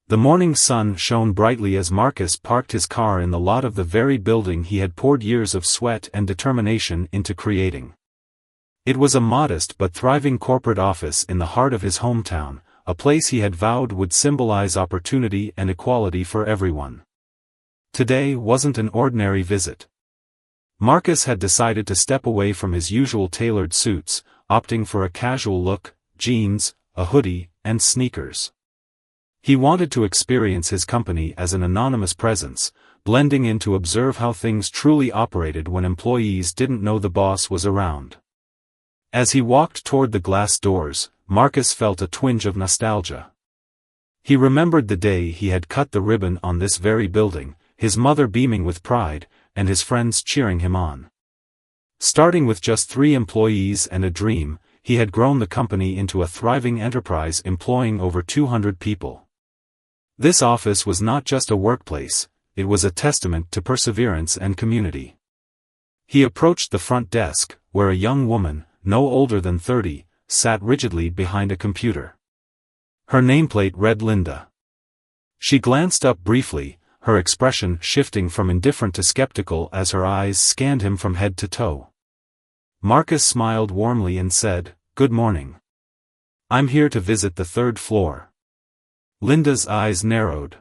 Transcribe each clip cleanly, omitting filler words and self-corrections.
The morning sun shone brightly as Marcus parked his car in the lot of the very building he had poured years of sweat and determination into creating. It was a modest but thriving corporate office in the heart of his hometown, a place he had vowed would symbolize opportunity and equality for everyone. Today wasn't an ordinary visit. Marcus had decided to step away from his usual tailored suits, opting for a casual look, jeans, a hoodie, and sneakers. He wanted to experience his company as an anonymous presence, blending in to observe how things truly operated when employees didn't know the boss was around. As he walked toward the glass doors, Marcus felt a twinge of nostalgia. He remembered the day he had cut the ribbon on this very building, his mother beaming with pride, and his friends cheering him on. Starting with just 3 employees and a dream, he had grown the company into a thriving enterprise employing over 200 people. This office was not just a workplace, it was a testament to perseverance and community. He approached the front desk, where a young woman, no older than 30, sat rigidly behind a computer. Her nameplate read Linda. She glanced up briefly, her expression shifting from indifferent to skeptical as her eyes scanned him from head to toe. Marcus smiled warmly and said, "Good morning. I'm here to visit the 3rd floor." Linda's eyes narrowed.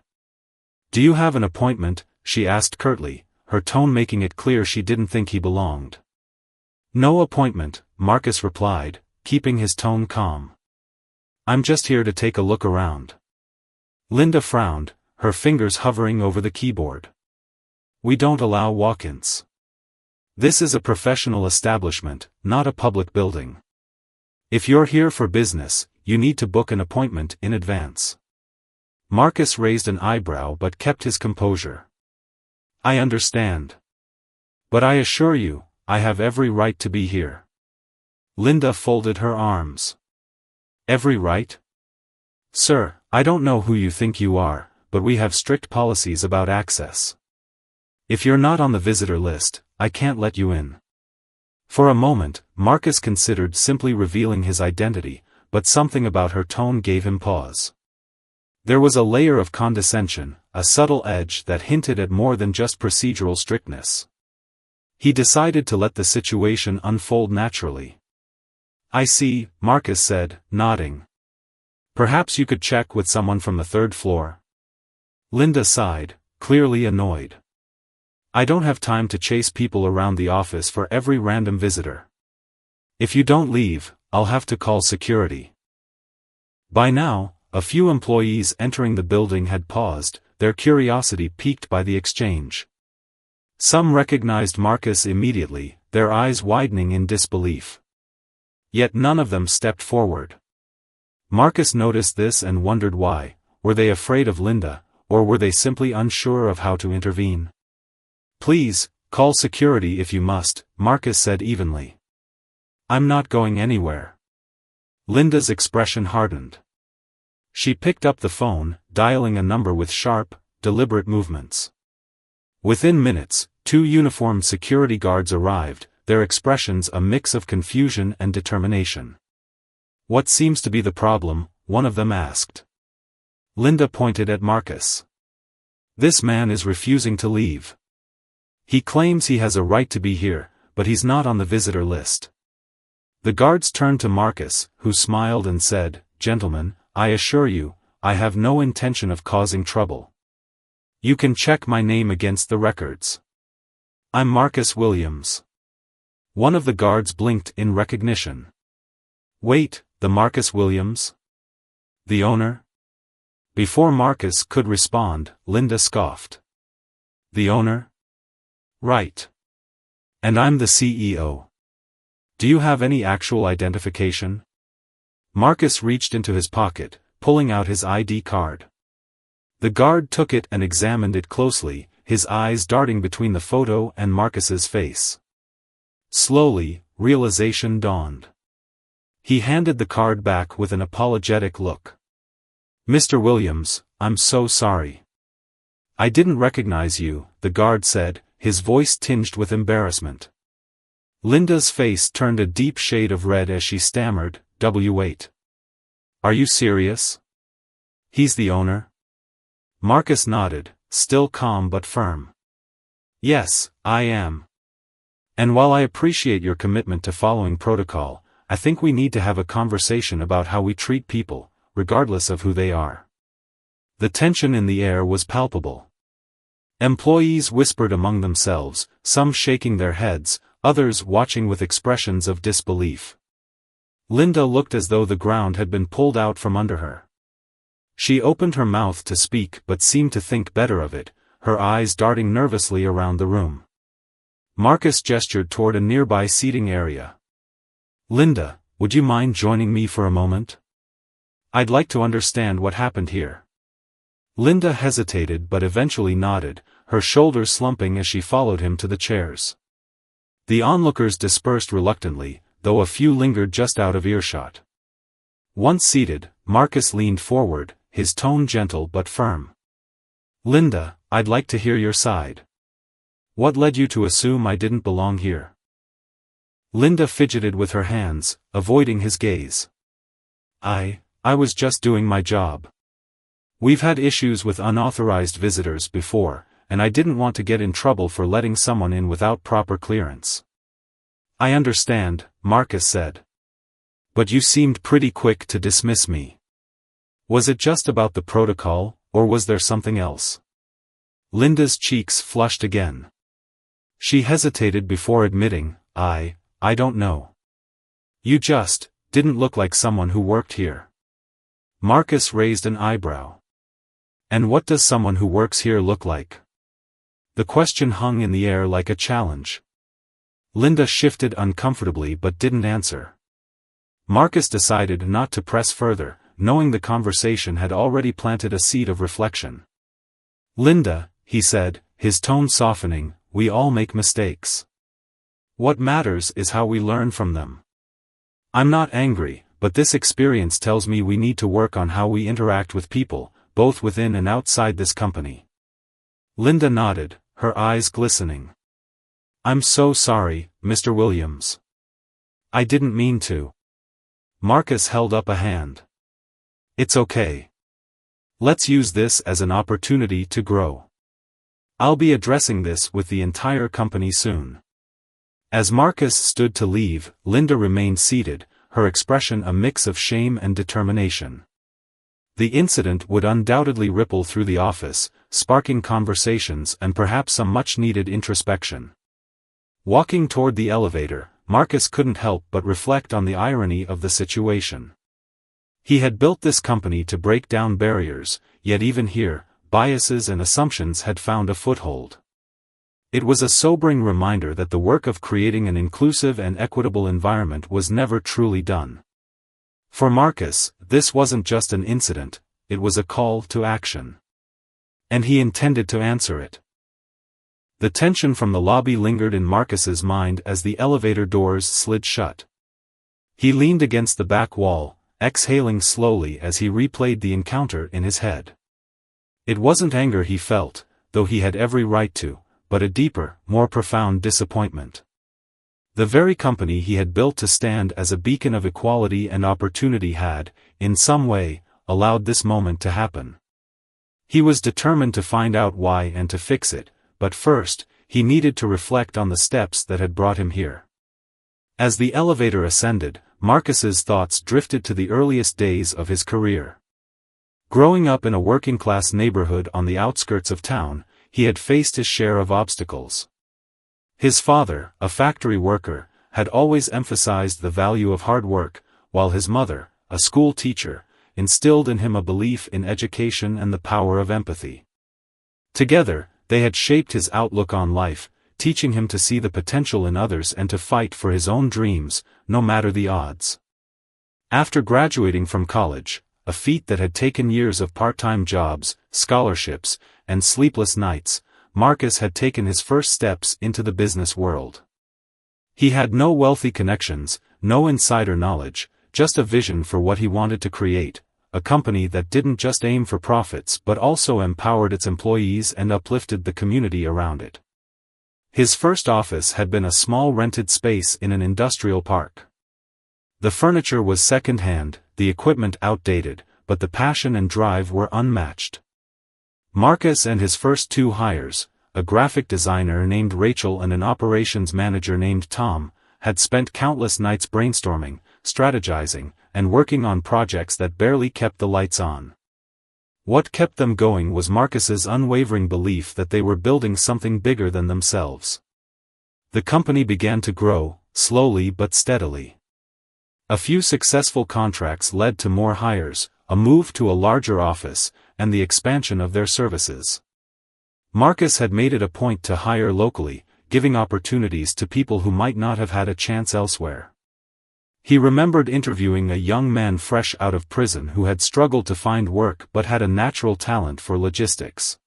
"Do you have an appointment?" she asked curtly, her tone making it clear she didn't think he belonged. "No appointment," Marcus replied, keeping his tone calm. "I'm just here to take a look around." Linda frowned, her fingers hovering over the keyboard. "We don't allow walk-ins. This is a professional establishment, not a public building. If you're here for business, you need to book an appointment in advance." Marcus raised an eyebrow but kept his composure. "I understand. But I assure you, I have every right to be here." Linda folded her arms. "Every right? Sir, I don't know who you think you are, but we have strict policies about access. If you're not on the visitor list, I can't let you in." For a moment, Marcus considered simply revealing his identity, but something about her tone gave him pause. There was a layer of condescension, a subtle edge that hinted at more than just procedural strictness. He decided to let the situation unfold naturally. "I see," Marcus said, nodding. "Perhaps you could check with someone from the 3rd floor." Linda sighed, clearly annoyed. "I don't have time to chase people around the office for every random visitor. If you don't leave, I'll have to call security." By now, a few employees entering the building had paused, their curiosity piqued by the exchange. Some recognized Marcus immediately, their eyes widening in disbelief. Yet none of them stepped forward. Marcus noticed this and wondered why. Were they afraid of Linda, or were they simply unsure of how to intervene? "Please, call security if you must," Marcus said evenly. "I'm not going anywhere." Linda's expression hardened. She picked up the phone, dialing a number with sharp, deliberate movements. Within minutes, 2 uniformed security guards arrived, their expressions a mix of confusion and determination. "What seems to be the problem?" one of them asked. Linda pointed at Marcus. "This man is refusing to leave. He claims he has a right to be here, but he's not on the visitor list." The guards turned to Marcus, who smiled and said, "Gentlemen, I assure you, I have no intention of causing trouble. You can check my name against the records. I'm Marcus Williams." One of the guards blinked in recognition. "Wait, the Marcus Williams? The owner?" Before Marcus could respond, Linda scoffed. "The owner? Right. And I'm the CEO. Do you have any actual identification?" Marcus reached into his pocket, pulling out his ID card. The guard took it and examined it closely, his eyes darting between the photo and Marcus's face. Slowly, realization dawned. He handed the card back with an apologetic look. "Mr. Williams, I'm so sorry. I didn't recognize you," the guard said, his voice tinged with embarrassment. Linda's face turned a deep shade of red as she stammered, "Wait. Are you serious? He's the owner?" Marcus nodded, still calm but firm. Yes, I am. And while I appreciate your commitment to following protocol, I think we need to have a conversation about how we treat people, regardless of who they are. The tension in the air was palpable. Employees whispered among themselves, some shaking their heads, others watching with expressions of disbelief. Linda looked as though the ground had been pulled out from under her. She opened her mouth to speak but seemed to think better of it, her eyes darting nervously around the room. Marcus gestured toward a nearby seating area. Linda, would you mind joining me for a moment? I'd like to understand what happened here. Linda hesitated but eventually nodded, her shoulders slumping as she followed him to the chairs. The onlookers dispersed reluctantly, though a few lingered just out of earshot. Once seated, Marcus leaned forward, his tone gentle but firm. Linda, I'd like to hear your side. What led you to assume I didn't belong here? Linda fidgeted with her hands, avoiding his gaze. I was just doing my job. We've had issues with unauthorized visitors before, and I didn't want to get in trouble for letting someone in without proper clearance. I understand, Marcus said. But you seemed pretty quick to dismiss me. Was it just about the protocol, or was there something else? Linda's cheeks flushed again. She hesitated before admitting, I don't know. You just didn't look like someone who worked here. Marcus raised an eyebrow. And what does someone who works here look like? The question hung in the air like a challenge. Linda shifted uncomfortably but didn't answer. Marcus decided not to press further, knowing the conversation had already planted a seed of reflection. Linda, he said, his tone softening, we all make mistakes. What matters is how we learn from them. I'm not angry, but this experience tells me we need to work on how we interact with people, both within and outside this company. Linda nodded, her eyes glistening. I'm so sorry, Mr. Williams. I didn't mean to. Marcus held up a hand. It's okay. Let's use this as an opportunity to grow. I'll be addressing this with the entire company soon. As Marcus stood to leave, Linda remained seated, her expression a mix of shame and determination. The incident would undoubtedly ripple through the office, sparking conversations and perhaps some much-needed introspection. Walking toward the elevator, Marcus couldn't help but reflect on the irony of the situation. He had built this company to break down barriers, yet even here, biases and assumptions had found a foothold. It was a sobering reminder that the work of creating an inclusive and equitable environment was never truly done. For Marcus, this wasn't just an incident, it was a call to action. And he intended to answer it. The tension from the lobby lingered in Marcus's mind as the elevator doors slid shut. He leaned against the back wall, exhaling slowly as he replayed the encounter in his head. It wasn't anger he felt, though he had every right to, but a deeper, more profound disappointment. The very company he had built to stand as a beacon of equality and opportunity had, in some way, allowed this moment to happen. He was determined to find out why and to fix it, but first, he needed to reflect on the steps that had brought him here. As the elevator ascended, Marcus's thoughts drifted to the earliest days of his career. Growing up in a working-class neighborhood on the outskirts of town, he had faced his share of obstacles. His father, a factory worker, had always emphasized the value of hard work, while his mother, a school teacher, instilled in him a belief in education and the power of empathy. Together, they had shaped his outlook on life, teaching him to see the potential in others and to fight for his own dreams, no matter the odds. After graduating from college, a feat that had taken years of part-time jobs, scholarships, and sleepless nights, Marcus had taken his first steps into the business world. He had no wealthy connections, no insider knowledge, just a vision for what he wanted to create, a company that didn't just aim for profits but also empowered its employees and uplifted the community around it. His first office had been a small rented space in an industrial park. The furniture was second-hand, the equipment outdated, but the passion and drive were unmatched. Marcus and his first two hires, a graphic designer named Rachel and an operations manager named Tom, had spent countless nights brainstorming, strategizing, and working on projects that barely kept the lights on. What kept them going was Marcus's unwavering belief that they were building something bigger than themselves. The company began to grow, slowly but steadily. A few successful contracts led to more hires, a move to a larger office, and the expansion of their services. Marcus had made it a point to hire locally, giving opportunities to people who might not have had a chance elsewhere. He remembered interviewing a young man fresh out of prison who had struggled to find work but had a natural talent for logistics.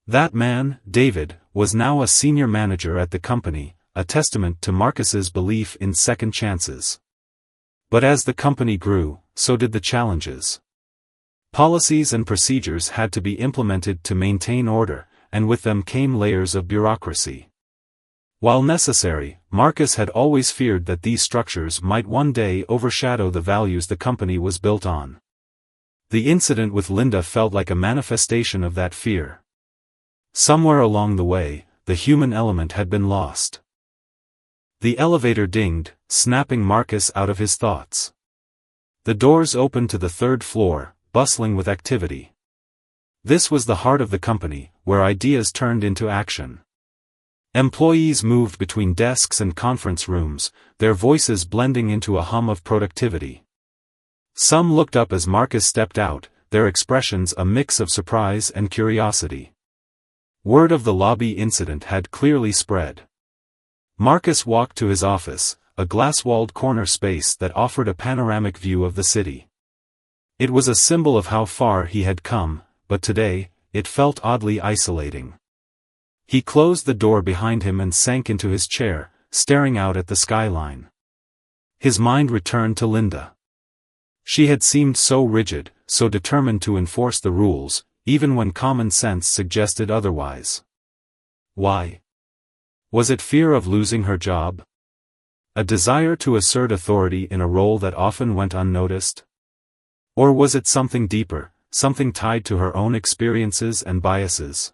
That man, David, was now a senior manager at the company, a testament to Marcus's belief in second chances. But as the company grew, so did the challenges. Policies and procedures had to be implemented to maintain order, and with them came layers of bureaucracy. While necessary, Marcus had always feared that these structures might one day overshadow the values the company was built on. The incident with Linda felt like a manifestation of that fear. Somewhere along the way, the human element had been lost. The elevator dinged, snapping Marcus out of his thoughts. The doors opened to the third floor, bustling with activity. This was the heart of the company, where ideas turned into action. Employees moved between desks and conference rooms, their voices blending into a hum of productivity. Some looked up as Marcus stepped out, their expressions a mix of surprise and curiosity. Word of the lobby incident had clearly spread. Marcus walked to his office, a glass-walled corner space that offered a panoramic view of the city. It was a symbol of how far he had come, but today, it felt oddly isolating. He closed the door behind him and sank into his chair, staring out at the skyline. His mind returned to Linda. She had seemed so rigid, so determined to enforce the rules, even when common sense suggested otherwise. Why? Was it fear of losing her job? A desire to assert authority in a role that often went unnoticed? Or was it something deeper, something tied to her own experiences and biases?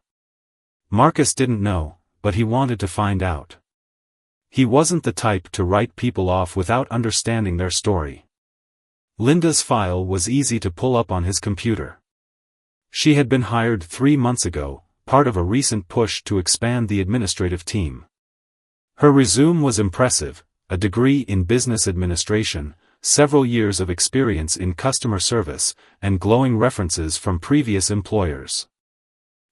Marcus didn't know, but he wanted to find out. He wasn't the type to write people off without understanding their story. Linda's file was easy to pull up on his computer. She had been hired 3 months ago, part of a recent push to expand the administrative team. Her resume was impressive, a degree in business administration, several years of experience in customer service, and glowing references from previous employers.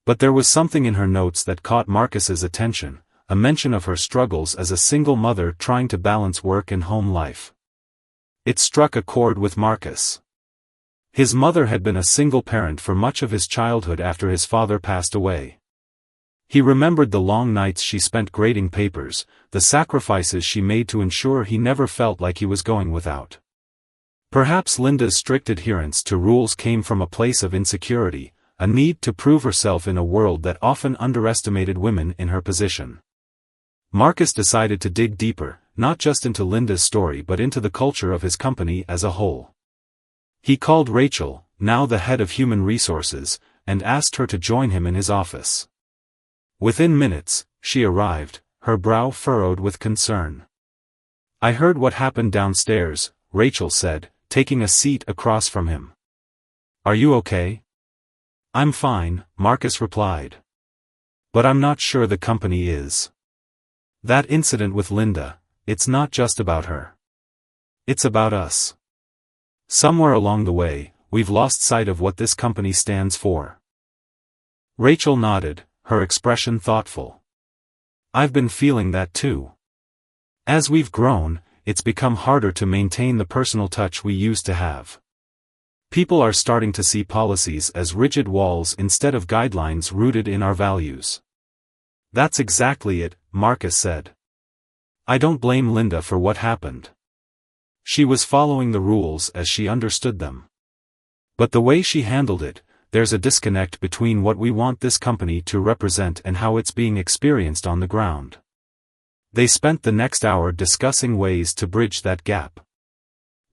But there was something in her notes that caught Marcus's attention, a mention of her struggles as a single mother trying to balance work and home life. It struck a chord with Marcus. His mother had been a single parent for much of his childhood after his father passed away. He remembered the long nights she spent grading papers, the sacrifices she made to ensure he never felt like he was going without. Perhaps Linda's strict adherence to rules came from a place of insecurity, a need to prove herself in a world that often underestimated women in her position. Marcus decided to dig deeper, not just into Linda's story but into the culture of his company as a whole. He called Rachel, now the head of human resources, and asked her to join him in his office. Within minutes, she arrived, her brow furrowed with concern. "I heard what happened downstairs," Rachel said, taking a seat across from him. "Are you okay?" "I'm fine," Marcus replied. "But I'm not sure the company is. That incident with Linda, it's not just about her. It's about us. Somewhere along the way, we've lost sight of what this company stands for." Rachel nodded, her expression thoughtful. "I've been feeling that too. As we've grown, it's become harder to maintain the personal touch we used to have. People are starting to see policies as rigid walls instead of guidelines rooted in our values." "That's exactly it," Marcus said. "I don't blame Linda for what happened. She was following the rules as she understood them. But the way she handled it, there's a disconnect between what we want this company to represent and how it's being experienced on the ground." They spent the next hour discussing ways to bridge that gap.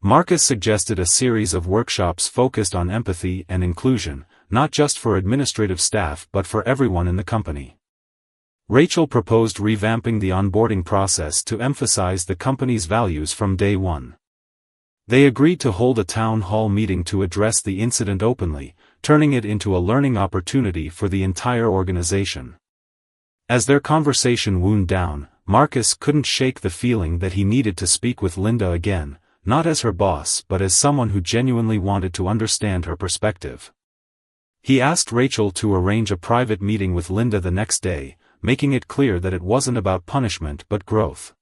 Marcus suggested a series of workshops focused on empathy and inclusion, not just for administrative staff but for everyone in the company. Rachel proposed revamping the onboarding process to emphasize the company's values from day one. They agreed to hold a town hall meeting to address the incident openly, turning it into a learning opportunity for the entire organization. As their conversation wound down, Marcus couldn't shake the feeling that he needed to speak with Linda again, not as her boss but as someone who genuinely wanted to understand her perspective. He asked Rachel to arrange a private meeting with Linda the next day, making it clear that it wasn't about punishment but growth.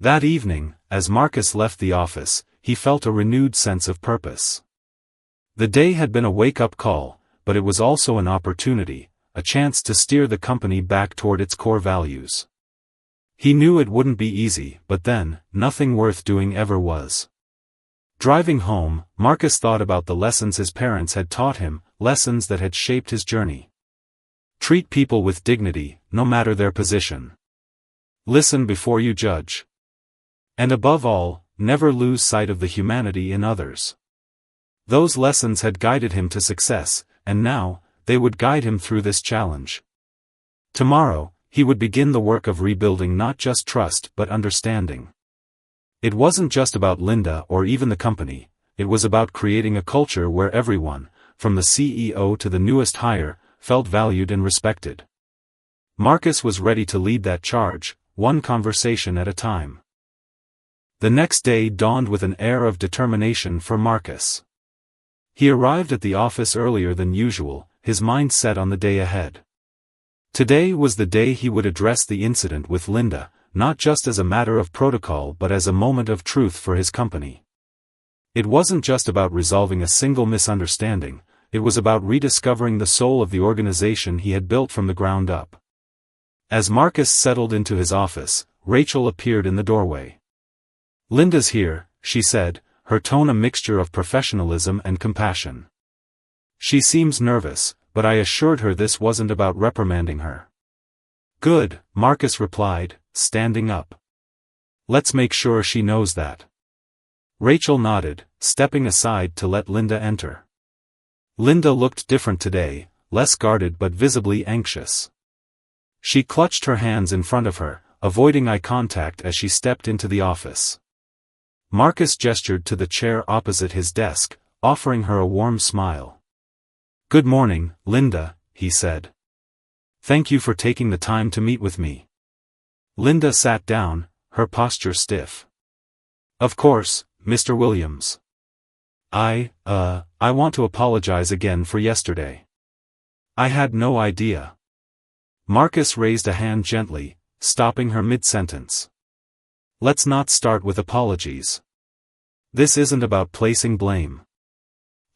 That evening, as Marcus left the office, he felt a renewed sense of purpose. The day had been a wake-up call, but it was also an opportunity, a chance to steer the company back toward its core values. He knew it wouldn't be easy, but then, nothing worth doing ever was. Driving home, Marcus thought about the lessons his parents had taught him, lessons that had shaped his journey. Treat people with dignity, no matter their position. Listen before you judge. And above all, never lose sight of the humanity in others. Those lessons had guided him to success, and now, they would guide him through this challenge. Tomorrow, he would begin the work of rebuilding not just trust but understanding. It wasn't just about Linda or even the company, it was about creating a culture where everyone, from the CEO to the newest hire, felt valued and respected. Marcus was ready to lead that charge, one conversation at a time. The next day dawned with an air of determination for Marcus. He arrived at the office earlier than usual, his mind set on the day ahead. Today was the day he would address the incident with Linda, not just as a matter of protocol but as a moment of truth for his company. It wasn't just about resolving a single misunderstanding, it was about rediscovering the soul of the organization he had built from the ground up. As Marcus settled into his office, Rachel appeared in the doorway. "Linda's here," she said, her tone a mixture of professionalism and compassion. "She seems nervous, but I assured her this wasn't about reprimanding her." "Good," Marcus replied, standing up. "Let's make sure she knows that." Rachel nodded, stepping aside to let Linda enter. Linda looked different today, less guarded but visibly anxious. She clutched her hands in front of her, avoiding eye contact as she stepped into the office. Marcus gestured to the chair opposite his desk, offering her a warm smile. "Good morning, Linda," he said. "Thank you for taking the time to meet with me." Linda sat down, her posture stiff. "Of course, Mr. Williams. I want to apologize again for yesterday. I had no idea." Marcus raised a hand gently, stopping her mid-sentence. "Let's not start with apologies. This isn't about placing blame.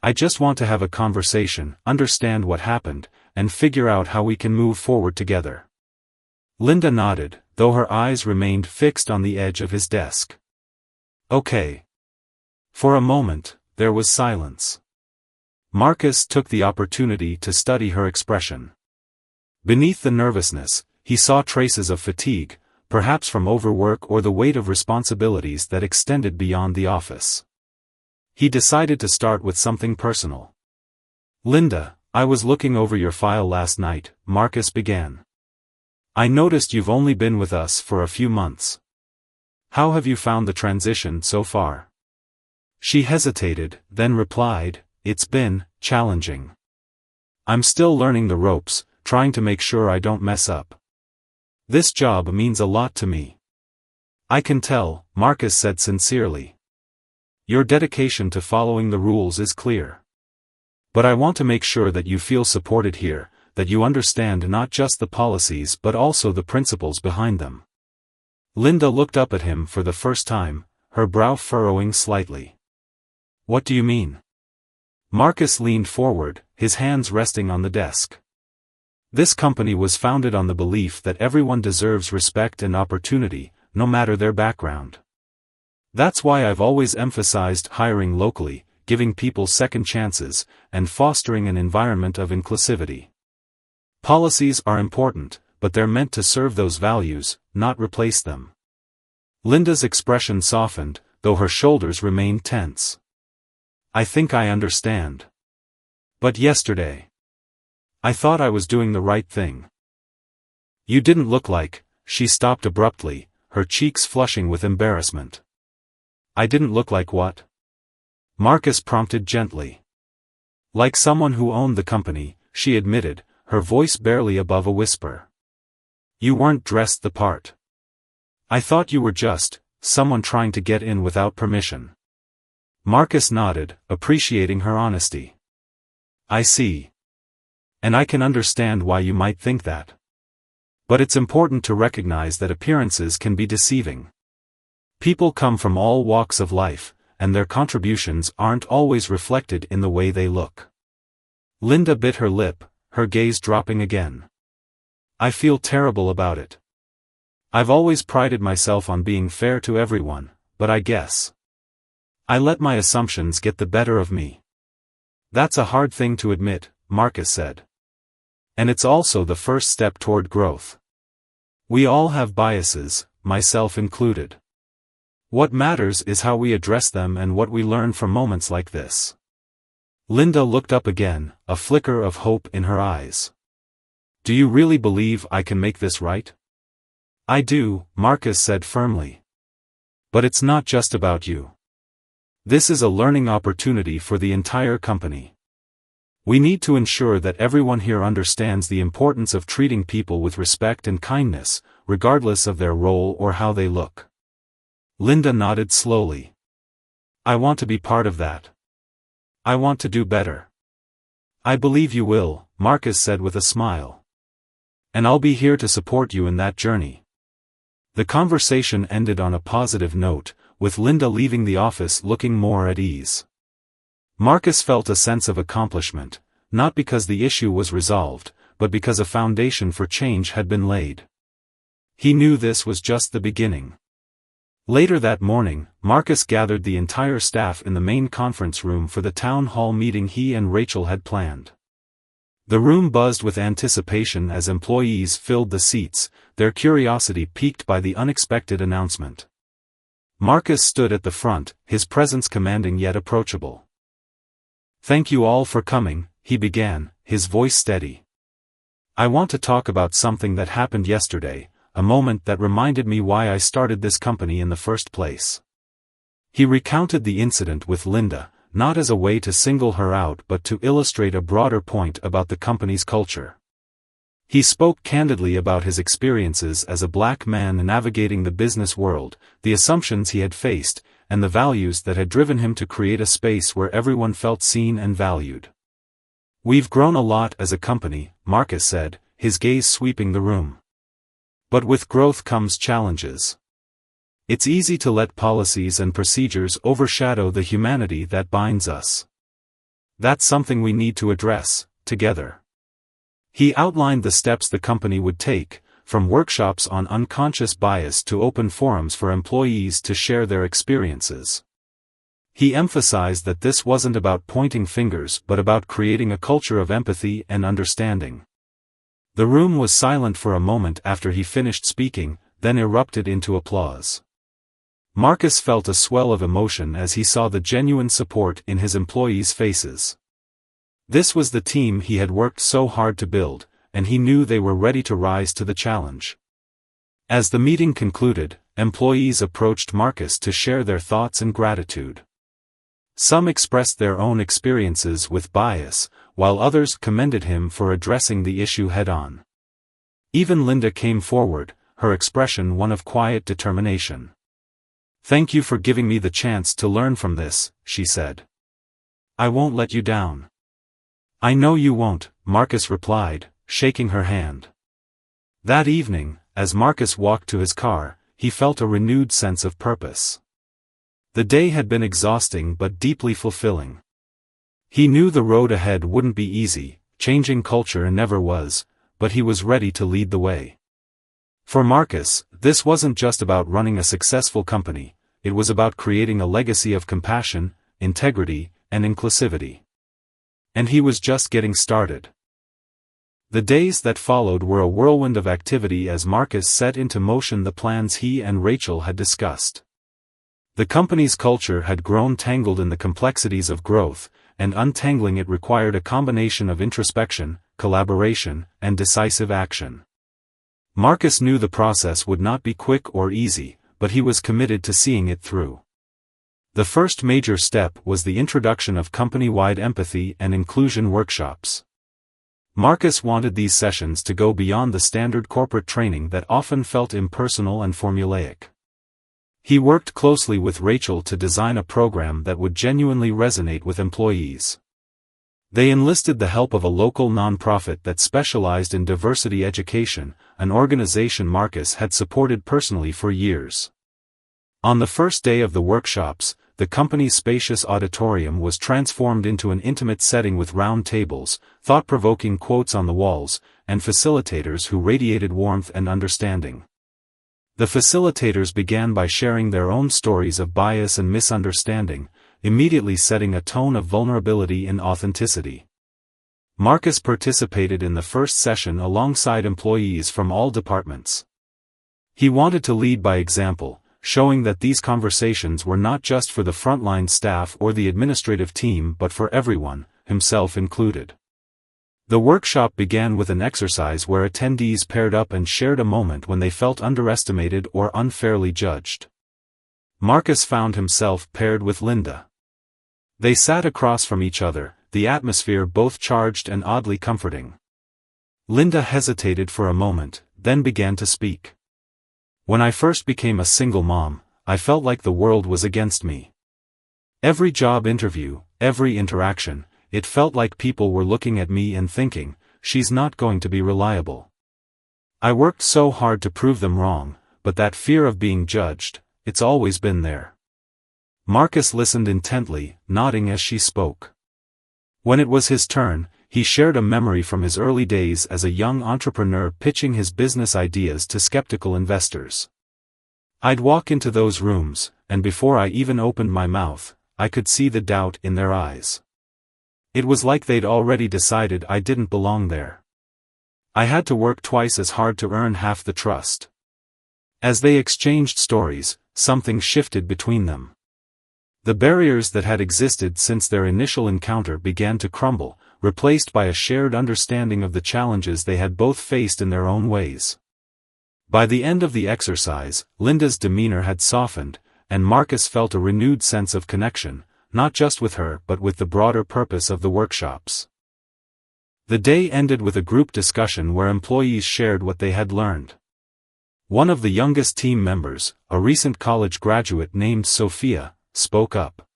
I just want to have a conversation, understand what happened, and figure out how we can move forward together." Linda nodded, though her eyes remained fixed on the edge of his desk. "Okay." For a moment, there was silence. Marcus took the opportunity to study her expression. Beneath the nervousness, he saw traces of fatigue, perhaps from overwork or the weight of responsibilities that extended beyond the office. He decided to start with something personal. "Linda, I was looking over your file last night," Marcus began. "I noticed you've only been with us for a few months. How have you found the transition so far?" She hesitated, then replied, "It's been challenging. I'm still learning the ropes, trying to make sure I don't mess up. This job means a lot to me." "I can tell," Marcus said sincerely. "Your dedication to following the rules is clear. But I want to make sure that you feel supported here, that you understand not just the policies but also the principles behind them." Linda looked up at him for the first time, her brow furrowing slightly. "What do you mean?" Marcus leaned forward, his hands resting on the desk. "This company was founded on the belief that everyone deserves respect and opportunity, no matter their background. That's why I've always emphasized hiring locally, giving people second chances, and fostering an environment of inclusivity. Policies are important, but they're meant to serve those values, not replace them." Linda's expression softened, though her shoulders remained tense. "I think I understand. But yesterday, I thought I was doing the right thing. You didn't look like. She stopped abruptly, her cheeks flushing with embarrassment. I didn't look like what? Marcus prompted gently. Like someone who owned the company, she admitted, her voice barely above a whisper. You weren't dressed the part. I thought you were just someone trying to get in without permission. Marcus nodded, appreciating her honesty. I see. And I can understand why you might think that. But it's important to recognize that appearances can be deceiving. People come from all walks of life, and their contributions aren't always reflected in the way they look. Linda bit her lip, her gaze dropping again. I feel terrible about it. I've always prided myself on being fair to everyone, but I guess I let my assumptions get the better of me. That's a hard thing to admit, Marcus said. And it's also the first step toward growth. We all have biases, myself included. What matters is how we address them and what we learn from moments like this. Linda looked up again, a flicker of hope in her eyes. Do you really believe I can make this right? I do, Marcus said firmly. But it's not just about you. This is a learning opportunity for the entire company. We need to ensure that everyone here understands the importance of treating people with respect and kindness, regardless of their role or how they look. Linda nodded slowly. I want to be part of that. I want to do better. I believe you will, Marcus said with a smile. And I'll be here to support you in that journey. The conversation ended on a positive note, with Linda leaving the office looking more at ease. Marcus felt a sense of accomplishment, not because the issue was resolved, but because a foundation for change had been laid. He knew this was just the beginning. Later that morning, Marcus gathered the entire staff in the main conference room for the town hall meeting he and Rachel had planned. The room buzzed with anticipation as employees filled the seats, their curiosity piqued by the unexpected announcement. Marcus stood at the front, his presence commanding yet approachable. Thank you all for coming, he began, his voice steady. I want to talk about something that happened yesterday, a moment that reminded me why I started this company in the first place. He recounted the incident with Linda, not as a way to single her out but to illustrate a broader point about the company's culture. He spoke candidly about his experiences as a black man navigating the business world, the assumptions he had faced, and the values that had driven him to create a space where everyone felt seen and valued. We've grown a lot as a company, Marcus said, his gaze sweeping the room. But with growth comes challenges. It's easy to let policies and procedures overshadow the humanity that binds us. That's something we need to address, together. He outlined the steps the company would take, from workshops on unconscious bias to open forums for employees to share their experiences. He emphasized that this wasn't about pointing fingers but about creating a culture of empathy and understanding. The room was silent for a moment after he finished speaking, then erupted into applause. Marcus felt a swell of emotion as he saw the genuine support in his employees' faces. This was the team he had worked so hard to build, and he knew they were ready to rise to the challenge. As the meeting concluded, employees approached Marcus to share their thoughts and gratitude. Some expressed their own experiences with bias, while others commended him for addressing the issue head-on. Even Linda came forward, her expression one of quiet determination. Thank you for giving me the chance to learn from this, she said. I won't let you down. I know you won't, Marcus replied, shaking her hand. That evening, as Marcus walked to his car, he felt a renewed sense of purpose. The day had been exhausting but deeply fulfilling. He knew the road ahead wouldn't be easy, changing culture never was, but he was ready to lead the way. For Marcus, this wasn't just about running a successful company, it was about creating a legacy of compassion, integrity, and inclusivity. And he was just getting started. The days that followed were a whirlwind of activity as Marcus set into motion the plans he and Rachel had discussed. The company's culture had grown tangled in the complexities of growth, and untangling it required a combination of introspection, collaboration, and decisive action. Marcus knew the process would not be quick or easy, but he was committed to seeing it through. The first major step was the introduction of company-wide empathy and inclusion workshops. Marcus wanted these sessions to go beyond the standard corporate training that often felt impersonal and formulaic. He worked closely with Rachel to design a program that would genuinely resonate with employees. They enlisted the help of a local nonprofit that specialized in diversity education, an organization Marcus had supported personally for years. On the first day of the workshops, the company's spacious auditorium was transformed into an intimate setting with round tables, thought-provoking quotes on the walls, and facilitators who radiated warmth and understanding. The facilitators began by sharing their own stories of bias and misunderstanding, immediately setting a tone of vulnerability and authenticity. Marcus participated in the first session alongside employees from all departments. He wanted to lead by example, showing that these conversations were not just for the frontline staff or the administrative team but for everyone, himself included. The workshop began with an exercise where attendees paired up and shared a moment when they felt underestimated or unfairly judged. Marcus found himself paired with Linda. They sat across from each other, the atmosphere both charged and oddly comforting. Linda hesitated for a moment, then began to speak. "When I first became a single mom, I felt like the world was against me. Every job interview, every interaction, it felt like people were looking at me and thinking, she's not going to be reliable. I worked so hard to prove them wrong, but that fear of being judged, it's always been there." Marcus listened intently, nodding as she spoke. When it was his turn, he shared a memory from his early days as a young entrepreneur pitching his business ideas to skeptical investors. "I'd walk into those rooms, and before I even opened my mouth, I could see the doubt in their eyes. It was like they'd already decided I didn't belong there. I had to work twice as hard to earn half the trust." As they exchanged stories, something shifted between them. The barriers that had existed since their initial encounter began to crumble, replaced by a shared understanding of the challenges they had both faced in their own ways. By the end of the exercise, Linda's demeanor had softened, and Marcus felt a renewed sense of connection, not just with her but with the broader purpose of the workshops. The day ended with a group discussion where employees shared what they had learned. One of the youngest team members, a recent college graduate named Sophia, spoke up.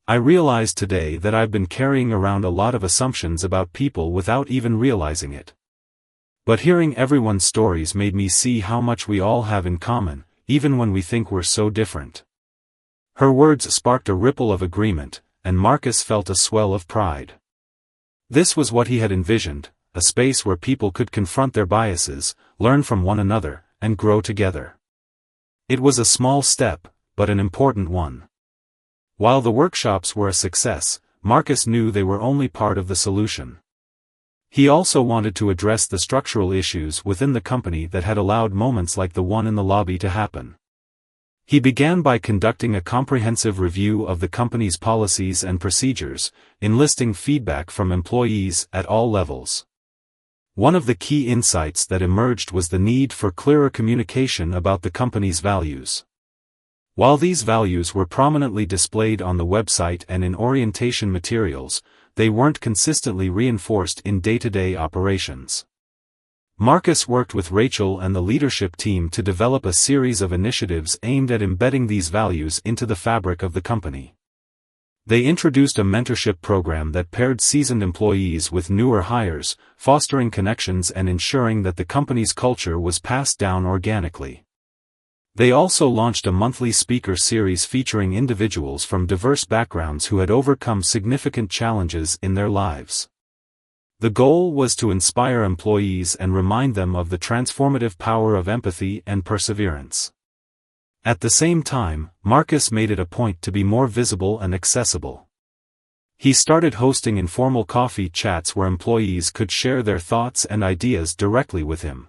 "I realized today that I've been carrying around a lot of assumptions about people without even realizing it. But hearing everyone's stories made me see how much we all have in common, even when we think we're so different." Her words sparked a ripple of agreement, and Marcus felt a swell of pride. This was what he had envisioned, a space where people could confront their biases, learn from one another, and grow together. It was a small step, but an important one. While the workshops were a success, Marcus knew they were only part of the solution. He also wanted to address the structural issues within the company that had allowed moments like the one in the lobby to happen. He began by conducting a comprehensive review of the company's policies and procedures, enlisting feedback from employees at all levels. One of the key insights that emerged was the need for clearer communication about the company's values. While these values were prominently displayed on the website and in orientation materials, they weren't consistently reinforced in day-to-day operations. Marcus worked with Rachel and the leadership team to develop a series of initiatives aimed at embedding these values into the fabric of the company. They introduced a mentorship program that paired seasoned employees with newer hires, fostering connections and ensuring that the company's culture was passed down organically. They also launched a monthly speaker series featuring individuals from diverse backgrounds who had overcome significant challenges in their lives. The goal was to inspire employees and remind them of the transformative power of empathy and perseverance. At the same time, Marcus made it a point to be more visible and accessible. He started hosting informal coffee chats where employees could share their thoughts and ideas directly with him.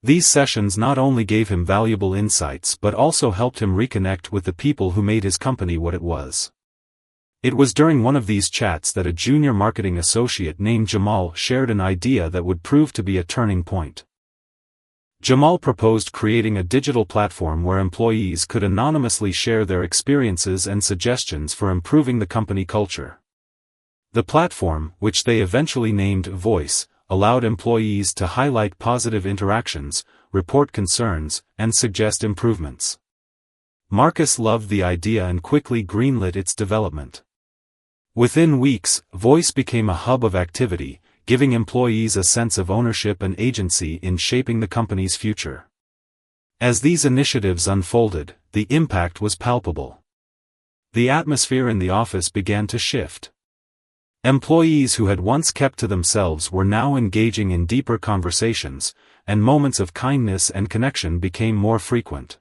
These sessions not only gave him valuable insights but also helped him reconnect with the people who made his company what it was. It was during one of these chats that a junior marketing associate named Jamal shared an idea that would prove to be a turning point. Jamal proposed creating a digital platform where employees could anonymously share their experiences and suggestions for improving the company culture. The platform, which they eventually named Voice, allowed employees to highlight positive interactions, report concerns, and suggest improvements. Marcus loved the idea and quickly greenlit its development. Within weeks, Voice became a hub of activity, giving employees a sense of ownership and agency in shaping the company's future. As these initiatives unfolded, the impact was palpable. The atmosphere in the office began to shift. Employees who had once kept to themselves were now engaging in deeper conversations, and moments of kindness and connection became more frequent.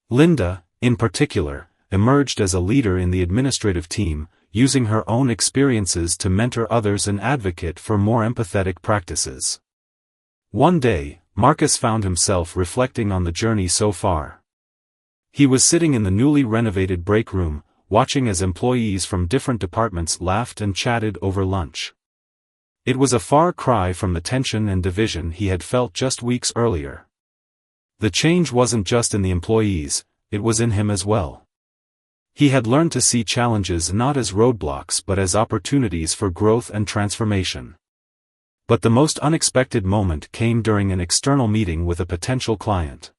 Linda, in particular, emerged as a leader in the administrative team, using her own experiences to mentor others and advocate for more empathetic practices. One day, Marcus found himself reflecting on the journey so far. He was sitting in the newly renovated break room, watching as employees from different departments laughed and chatted over lunch. It was a far cry from the tension and division he had felt just weeks earlier. The change wasn't just in the employees, it was in him as well. He had learned to see challenges not as roadblocks but as opportunities for growth and transformation. But the most unexpected moment came during an external meeting with a potential client.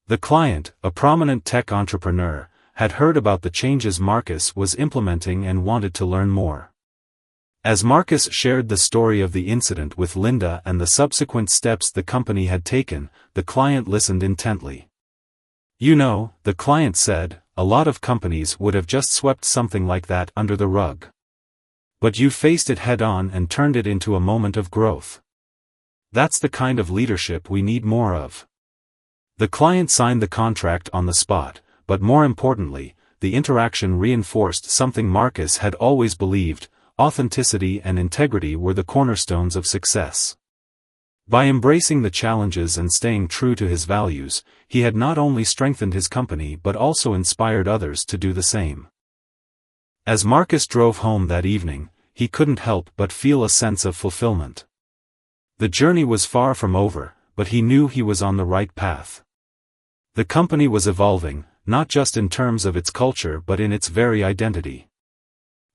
The client, a prominent tech entrepreneur, had heard about the changes Marcus was implementing and wanted to learn more. As Marcus shared the story of the incident with Linda and the subsequent steps the company had taken, the client listened intently. "You know," the client said, "a lot of companies would have just swept something like that under the rug. But you faced it head-on and turned it into a moment of growth. That's the kind of leadership we need more of." The client signed the contract on the spot, but more importantly, the interaction reinforced something Marcus had always believed: authenticity and integrity were the cornerstones of success. By embracing the challenges and staying true to his values, he had not only strengthened his company but also inspired others to do the same. As Marcus drove home that evening, he couldn't help but feel a sense of fulfillment. The journey was far from over, but he knew he was on the right path. The company was evolving, not just in terms of its culture but in its very identity.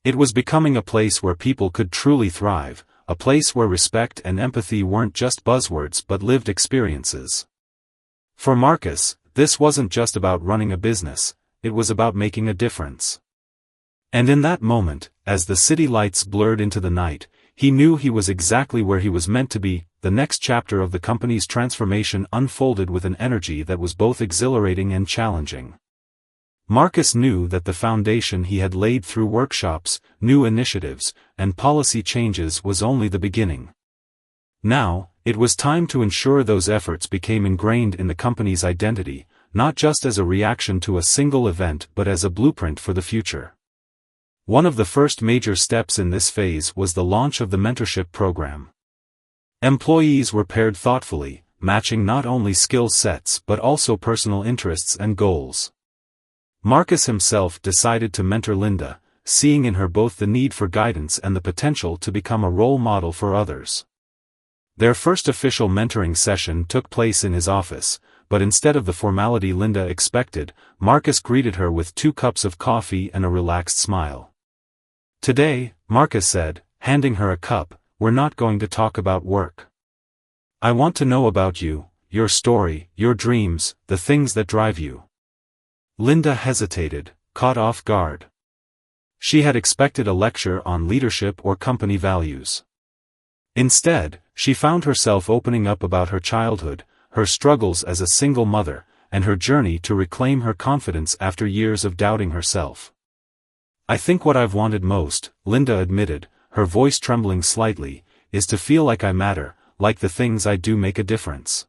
It was becoming a place where people could truly thrive, a place where respect and empathy weren't just buzzwords but lived experiences. For Marcus, this wasn't just about running a business, it was about making a difference. And in that moment, as the city lights blurred into the night, he knew he was exactly where he was meant to be. The next chapter of the company's transformation unfolded with an energy that was both exhilarating and challenging. Marcus knew that the foundation he had laid through workshops, new initiatives, and policy changes was only the beginning. Now, it was time to ensure those efforts became ingrained in the company's identity, not just as a reaction to a single event but as a blueprint for the future. One of the first major steps in this phase was the launch of the mentorship program. Employees were paired thoughtfully, matching not only skill sets but also personal interests and goals. Marcus himself decided to mentor Linda, seeing in her both the need for guidance and the potential to become a role model for others. Their first official mentoring session took place in his office, but instead of the formality Linda expected, Marcus greeted her with 2 cups of coffee and a relaxed smile. "Today," Marcus said, handing her a cup, "we're not going to talk about work. I want to know about you, your story, your dreams, the things that drive you." Linda hesitated, caught off guard. She had expected a lecture on leadership or company values. Instead, she found herself opening up about her childhood, her struggles as a single mother, and her journey to reclaim her confidence after years of doubting herself. "I think what I've wanted most," Linda admitted, her voice trembling slightly, "is to feel like I matter, like the things I do make a difference.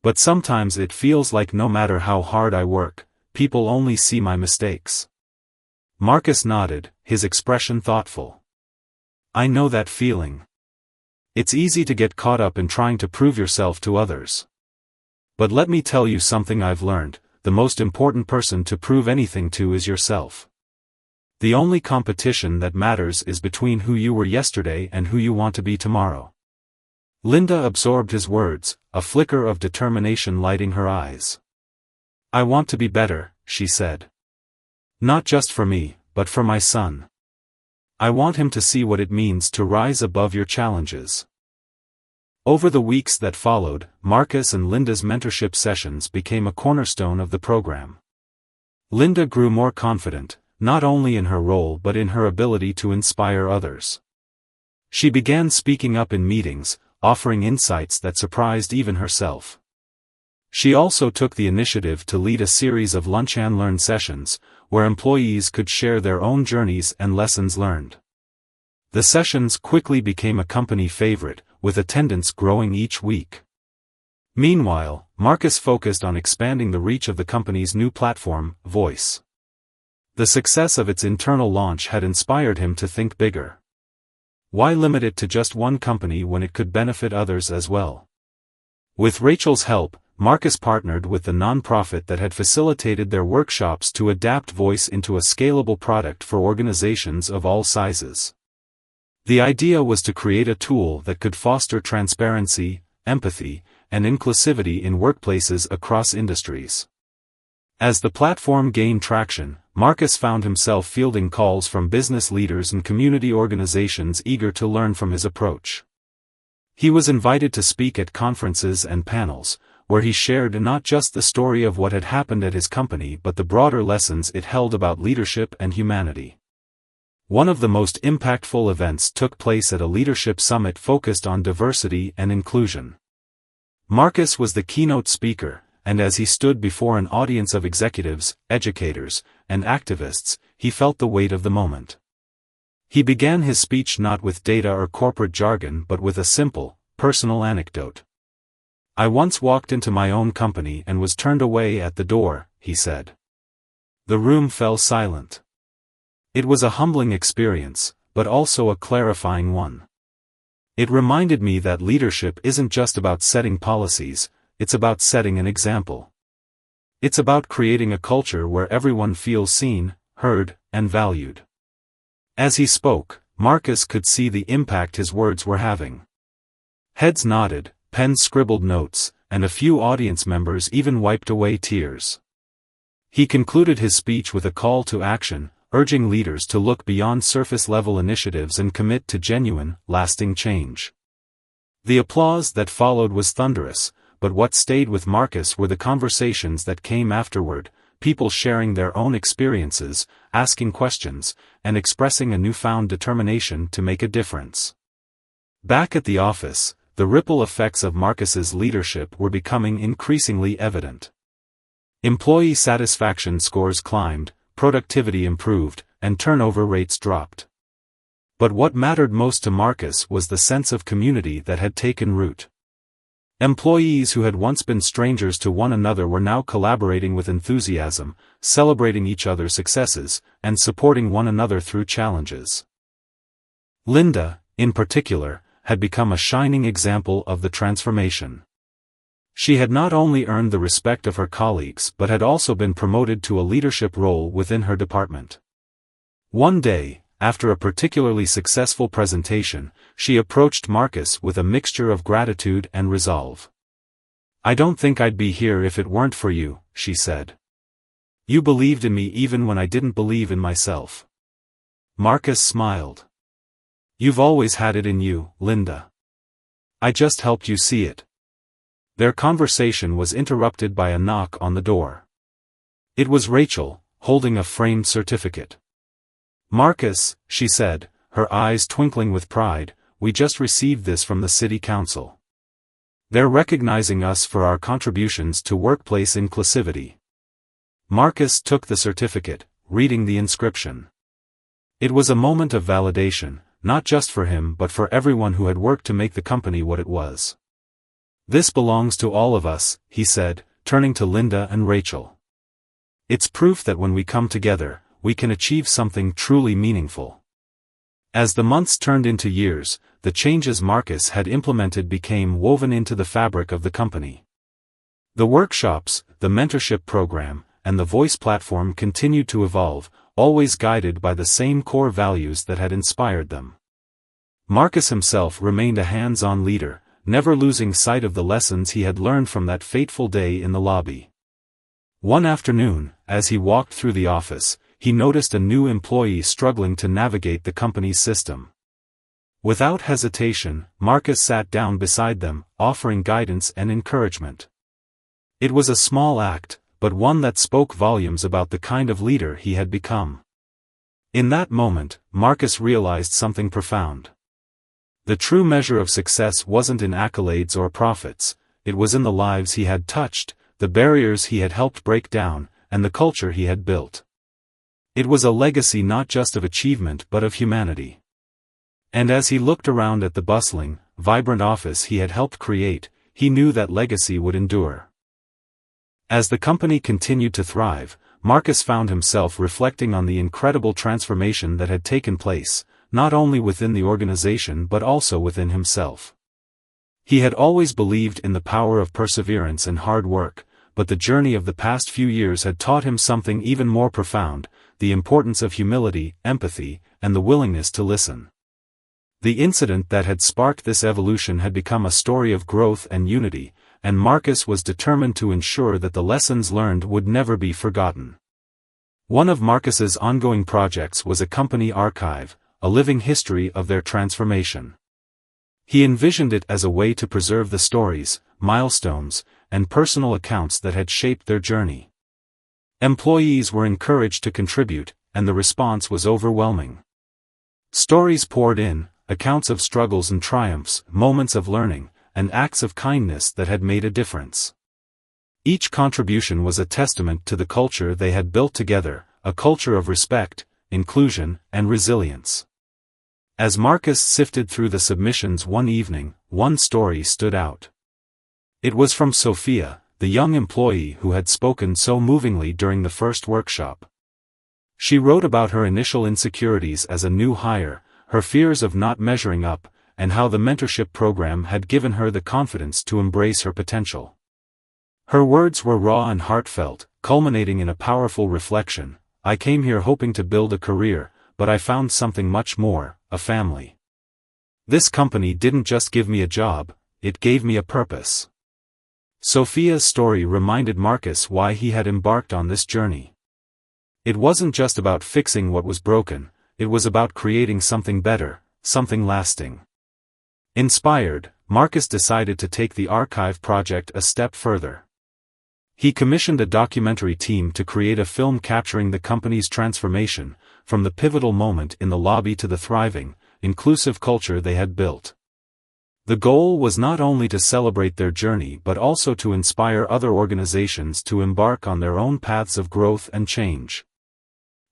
But sometimes it feels like no matter how hard I work, people only see my mistakes." Marcus nodded, his expression thoughtful. "I know that feeling. It's easy to get caught up in trying to prove yourself to others. But let me tell you something I've learned: the most important person to prove anything to is yourself. The only competition that matters is between who you were yesterday and who you want to be tomorrow. Linda absorbed his words, a flicker of determination lighting her eyes. I want to be better, she said. Not just for me, but for my son. I want him to see what it means to rise above your challenges. Over the weeks that followed, Marcus and Linda's mentorship sessions became a cornerstone of the program. Linda grew more confident, not only in her role but in her ability to inspire others. She began speaking up in meetings, offering insights that surprised even herself. She also took the initiative to lead a series of Lunch and Learn sessions, where employees could share their own journeys and lessons learned. The sessions quickly became a company favorite, with attendance growing each week. Meanwhile, Marcus focused on expanding the reach of the company's new platform, Voice. The success of its internal launch had inspired him to think bigger. Why limit it to just one company when it could benefit others as well? With Rachel's help, Marcus partnered with the nonprofit that had facilitated their workshops to adapt Voice into a scalable product for organizations of all sizes. The idea was to create a tool that could foster transparency, empathy, and inclusivity in workplaces across industries. As the platform gained traction, Marcus found himself fielding calls from business leaders and community organizations eager to learn from his approach. He was invited to speak at conferences and panels, where he shared not just the story of what had happened at his company but the broader lessons it held about leadership and humanity. One of the most impactful events took place at a leadership summit focused on diversity and inclusion. Marcus was the keynote speaker, and as he stood before an audience of executives, educators, and activists, he felt the weight of the moment. He began his speech not with data or corporate jargon but with a simple, personal anecdote. I once walked into my own company and was turned away at the door, he said. The room fell silent. It was a humbling experience, but also a clarifying one. It reminded me that leadership isn't just about setting policies, it's about setting an example. It's about creating a culture where everyone feels seen, heard, and valued. As he spoke, Marcus could see the impact his words were having. Heads nodded, pens scribbled notes, and a few audience members even wiped away tears. He concluded his speech with a call to action, urging leaders to look beyond surface-level initiatives and commit to genuine, lasting change. The applause that followed was thunderous, but what stayed with Marcus were the conversations that came afterward, people sharing their own experiences, asking questions, and expressing a newfound determination to make a difference. Back at the office, the ripple effects of Marcus's leadership were becoming increasingly evident. Employee satisfaction scores climbed, productivity improved, and turnover rates dropped. But what mattered most to Marcus was the sense of community that had taken root. Employees who had once been strangers to one another were now collaborating with enthusiasm, celebrating each other's successes, and supporting one another through challenges. Linda, in particular, had become a shining example of the transformation. She had not only earned the respect of her colleagues but had also been promoted to a leadership role within her department. One day, after a particularly successful presentation, she approached Marcus with a mixture of gratitude and resolve. I don't think I'd be here if it weren't for you, she said. You believed in me even when I didn't believe in myself. Marcus smiled. You've always had it in you, Linda. I just helped you see it. Their conversation was interrupted by a knock on the door. It was Rachel, holding a framed certificate. Marcus, she said, her eyes twinkling with pride, we just received this from the city council. They're recognizing us for our contributions to workplace inclusivity. Marcus took the certificate, reading the inscription. It was a moment of validation, not just for him but for everyone who had worked to make the company what it was. This belongs to all of us, he said, turning to Linda and Rachel. It's proof that when we come together, we can achieve something truly meaningful. As the months turned into years, the changes Marcus had implemented became woven into the fabric of the company. The workshops, the mentorship program, and the Voice platform continued to evolve, always guided by the same core values that had inspired them. Marcus himself remained a hands-on leader, never losing sight of the lessons he had learned from that fateful day in the lobby. One afternoon, as he walked through the office, he noticed a new employee struggling to navigate the company's system. Without hesitation, Marcus sat down beside them, offering guidance and encouragement. It was a small act, but one that spoke volumes about the kind of leader he had become. In that moment, Marcus realized something profound. The true measure of success wasn't in accolades or profits, it was in the lives he had touched, the barriers he had helped break down, and the culture he had built. It was a legacy not just of achievement but of humanity. And as he looked around at the bustling, vibrant office he had helped create, he knew that legacy would endure. As the company continued to thrive, Marcus found himself reflecting on the incredible transformation that had taken place, not only within the organization but also within himself. He had always believed in the power of perseverance and hard work, but the journey of the past few years had taught him something even more profound: the importance of humility, empathy, and the willingness to listen. The incident that had sparked this evolution had become a story of growth and unity, and Marcus was determined to ensure that the lessons learned would never be forgotten. One of Marcus's ongoing projects was a company archive, a living history of their transformation. He envisioned it as a way to preserve the stories, milestones, and personal accounts that had shaped their journey. Employees were encouraged to contribute, and the response was overwhelming. Stories poured in, accounts of struggles and triumphs, moments of learning, and acts of kindness that had made a difference. Each contribution was a testament to the culture they had built together, a culture of respect, inclusion, and resilience. As Marcus sifted through the submissions one evening, one story stood out. It was from Sophia, the young employee who had spoken so movingly during the first workshop. She wrote about her initial insecurities as a new hire, her fears of not measuring up, and how the mentorship program had given her the confidence to embrace her potential. Her words were raw and heartfelt, culminating in a powerful reflection: "I came here hoping to build a career, but I found something much more, a family. This company didn't just give me a job, it gave me a purpose." Sophia's story reminded Marcus why he had embarked on this journey. It wasn't just about fixing what was broken, it was about creating something better, something lasting. Inspired, Marcus decided to take the archive project a step further. He commissioned a documentary team to create a film capturing the company's transformation, from the pivotal moment in the lobby to the thriving, inclusive culture they had built. The goal was not only to celebrate their journey but also to inspire other organizations to embark on their own paths of growth and change.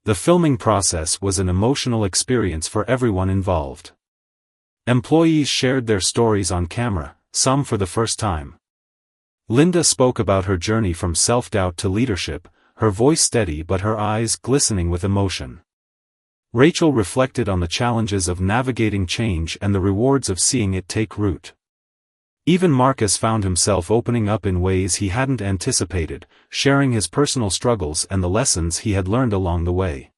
The filming process was an emotional experience for everyone involved. Employees shared their stories on camera, some for the first time. Linda spoke about her journey from self-doubt to leadership, her voice steady but her eyes glistening with emotion. Rachel reflected on the challenges of navigating change and the rewards of seeing it take root. Even Marcus found himself opening up in ways he hadn't anticipated, sharing his personal struggles and the lessons he had learned along the way.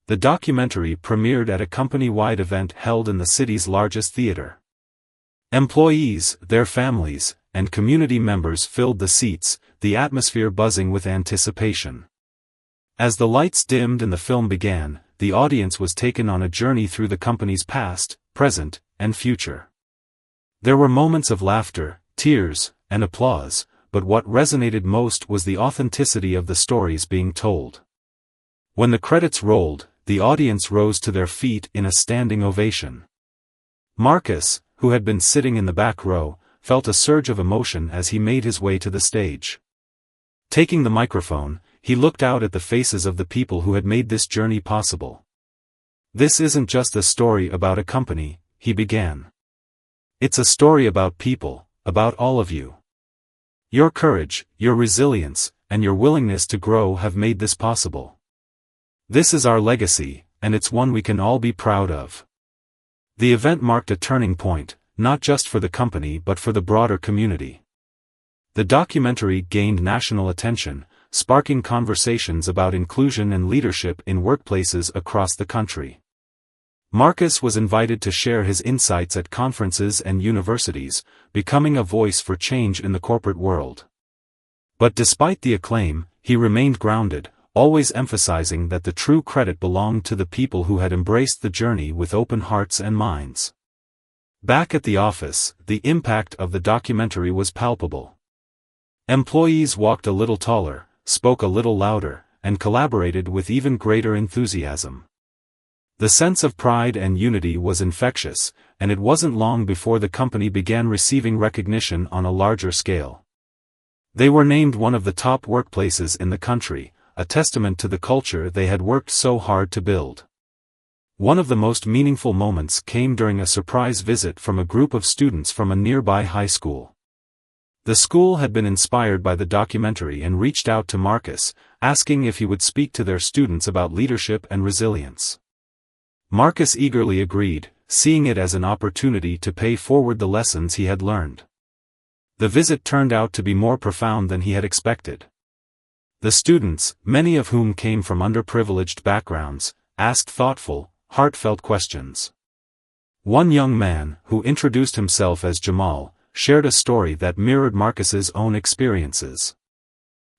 The documentary premiered at a company-wide event held in the city's largest theater. Employees, their families, and community members filled the seats, the atmosphere buzzing with anticipation. As the lights dimmed and the film began, the audience was taken on a journey through the company's past, present, and future. There were moments of laughter, tears, and applause, but what resonated most was the authenticity of the stories being told. When the credits rolled, the audience rose to their feet in a standing ovation. Marcus, who had been sitting in the back row, felt a surge of emotion as he made his way to the stage. Taking the microphone, he looked out at the faces of the people who had made this journey possible. "This isn't just a story about a company," he began. "It's a story about people, about all of you. Your courage, your resilience, and your willingness to grow have made this possible. This is our legacy, and it's one we can all be proud of." The event marked a turning point, not just for the company but for the broader community. The documentary gained national attention, sparking conversations about inclusion and leadership in workplaces across the country. Marcus was invited to share his insights at conferences and universities, becoming a voice for change in the corporate world. But despite the acclaim, he remained grounded, always emphasizing that the true credit belonged to the people who had embraced the journey with open hearts and minds. Back at the office, the impact of the documentary was palpable. Employees walked a little taller, spoke a little louder, and collaborated with even greater enthusiasm. The sense of pride and unity was infectious, and it wasn't long before the company began receiving recognition on a larger scale. They were named one of the top workplaces in the country, a testament to the culture they had worked so hard to build. One of the most meaningful moments came during a surprise visit from a group of students from a nearby high school. The school had been inspired by the documentary and reached out to Marcus, asking if he would speak to their students about leadership and resilience. Marcus eagerly agreed, seeing it as an opportunity to pay forward the lessons he had learned. The visit turned out to be more profound than he had expected. The students, many of whom came from underprivileged backgrounds, asked thoughtful, heartfelt questions. One young man, who introduced himself as Jamal, shared a story that mirrored Marcus's own experiences.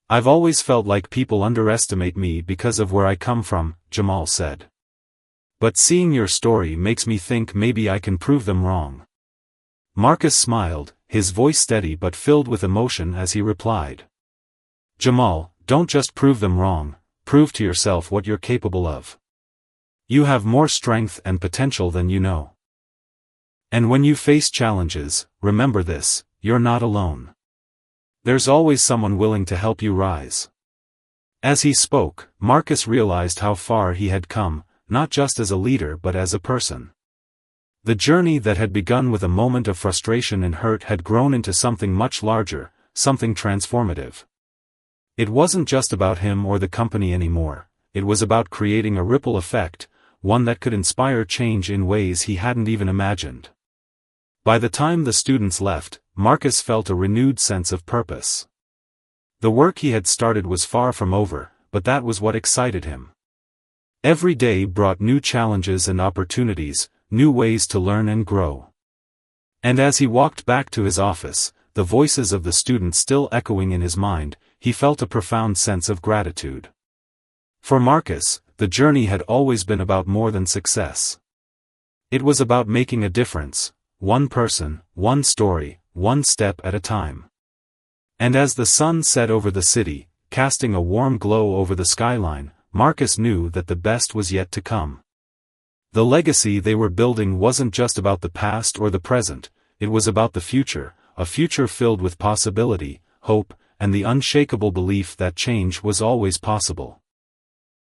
"I've always felt like people underestimate me because of where I come from," Jamal said. "But seeing your story makes me think maybe I can prove them wrong." Marcus smiled, his voice steady but filled with emotion as he replied, "Jamal, don't just prove them wrong, prove to yourself what you're capable of. You have more strength and potential than you know. And when you face challenges, remember this, you're not alone. There's always someone willing to help you rise." As he spoke, Marcus realized how far he had come, not just as a leader but as a person. The journey that had begun with a moment of frustration and hurt had grown into something much larger, something transformative. It wasn't just about him or the company anymore, it was about creating a ripple effect, one that could inspire change in ways he hadn't even imagined. By the time the students left, Marcus felt a renewed sense of purpose. The work he had started was far from over, but that was what excited him. Every day brought new challenges and opportunities, new ways to learn and grow. And as he walked back to his office, the voices of the students still echoing in his mind, he felt a profound sense of gratitude. For Marcus, the journey had always been about more than success. It was about making a difference, one person, one story, one step at a time. And as the sun set over the city, casting a warm glow over the skyline, Marcus knew that the best was yet to come. The legacy they were building wasn't just about the past or the present, it was about the future, a future filled with possibility, hope, and the unshakable belief that change was always possible.